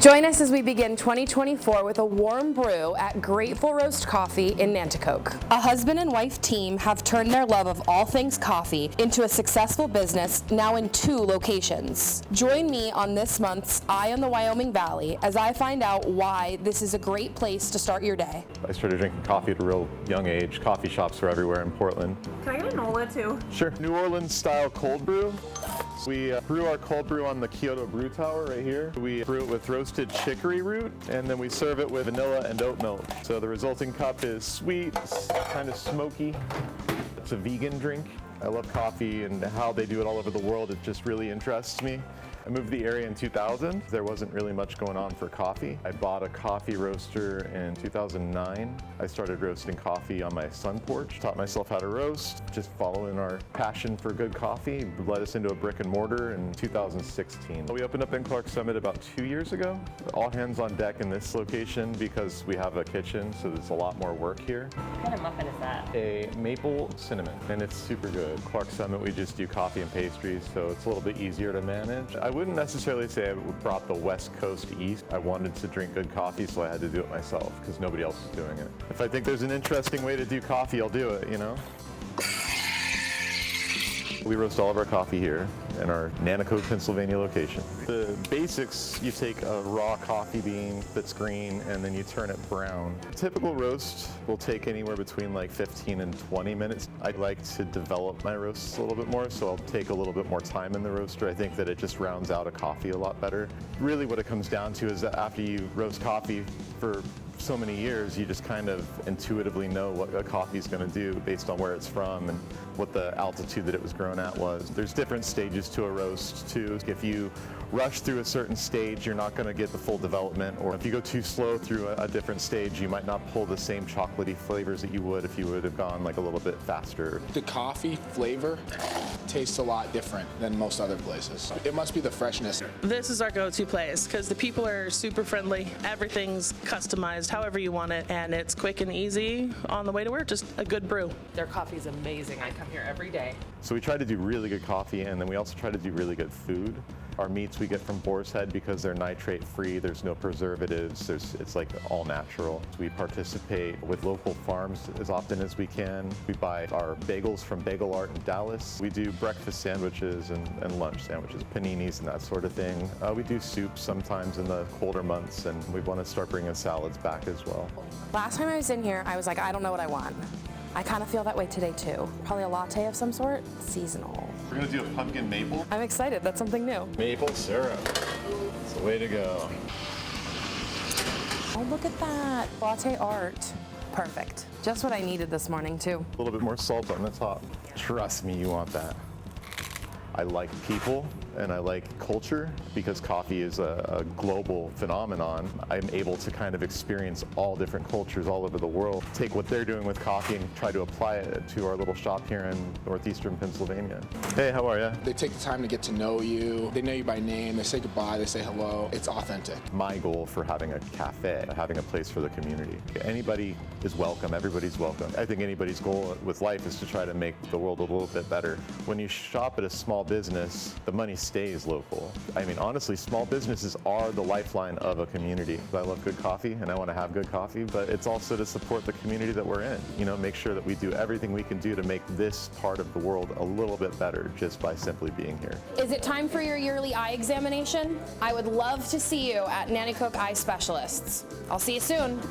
Join us as we begin 2024 with a warm brew at Grateful Roast Coffee in Nanticoke. A husband and wife team have turned their love of all things coffee into a successful business now in 2 locations. Join me on this month's Eye on the Wyoming Valley as I find out why this is a great place to start your day. I started drinking coffee at a real young age. Coffee shops are everywhere in Portland. Can I get a Nola too? Sure. New Orleans style cold brew. We brew our cold brew on the Kyoto Brew Tower right here. We brew it with roasted chicory root, and then we serve it with vanilla and oat milk. So the resulting cup is sweet, kind of smoky. It's a vegan drink. I love coffee and how they do it all over the world. It just really interests me. I moved to the area in 2000. There wasn't really much going on for coffee. I bought a coffee roaster in 2009. I started roasting coffee on my sun porch, taught myself how to roast, just following our passion for good coffee, led us into a brick and mortar in 2016. We opened up in Clark Summit about 2 years ago. All hands on deck in this location because we have a kitchen, so there's a lot more work here. What kind of muffin is that? A maple cinnamon, and it's super good. Clark Summit, we just do coffee and pastries, so it's a little bit easier to manage. I wouldn't necessarily say I brought the West Coast east. I wanted to drink good coffee, so I had to do it myself because nobody else is doing it. If I think there's an interesting way to do coffee, I'll do it, you know? We roast all of our coffee here in our Nanticoke, Pennsylvania location. The basics, you take a raw coffee bean that's green and then you turn it brown. Typical roast will take anywhere between like 15 and 20 minutes. I like to develop my roasts a little bit more, so I'll take a little bit more time in the roaster. I think that it just rounds out a coffee a lot better. Really what it comes down to is that after you roast coffee for so many years, you just kind of intuitively know what a coffee is going to do based on where it's from and what the altitude that it was grown at was. There's different stages to a roast too. If you rush through a certain stage, you're not going to get the full development, or if you go too slow through a different stage, you might not pull the same chocolatey flavors that you would if you would have gone like a little bit faster. The coffee flavor tastes a lot different than most other places. It must be the freshness. This is our go-to place because the people are super friendly. Everything's customized however you want it, and it's quick and easy on the way to work. Just a good brew. Their coffee is amazing. I come here every day. So we try to do really good coffee, and then we also try to do really good food. Our meats we get from Boar's Head because they're nitrate free, there's no preservatives, it's like all natural. We participate with local farms as often as we can. We buy our bagels from Bagel Art in Dallas. We do breakfast sandwiches and lunch sandwiches, paninis and that sort of thing. We do soups sometimes in the colder months, and we want to start bringing salads back as well. Last time I was in here, I was like, I don't know what I want. I kind of feel that way today too. Probably a latte of some sort, seasonal. We're gonna do a pumpkin maple. I'm excited, that's something new. Maple syrup, it's the way to go. Oh, look at that, latte art. Perfect. Just what I needed this morning too. A little bit more salt on the top. Trust me, you want that. I like people and I like culture because coffee is a global phenomenon. I'm able to kind of experience all different cultures all over the world, take what they're doing with coffee and try to apply it to our little shop here in northeastern Pennsylvania. Hey, how are you? They take the time to get to know you. They know you by name. They say goodbye. They say hello. It's authentic. My goal for having a cafe, having a place for the community. Anybody is welcome. Everybody's welcome. I think anybody's goal with life is to try to make the world a little bit better. When you shop at a small business, the money stays local. I mean, honestly, small businesses are the lifeline of a community. I love good coffee and I want to have good coffee, but it's also to support the community that we're in. You know, make sure that we do everything we can do to make this part of the world a little bit better just by simply being here. Is it time for your yearly eye examination? I would love to see you at Nanticoke Eye Specialists. I'll see you soon.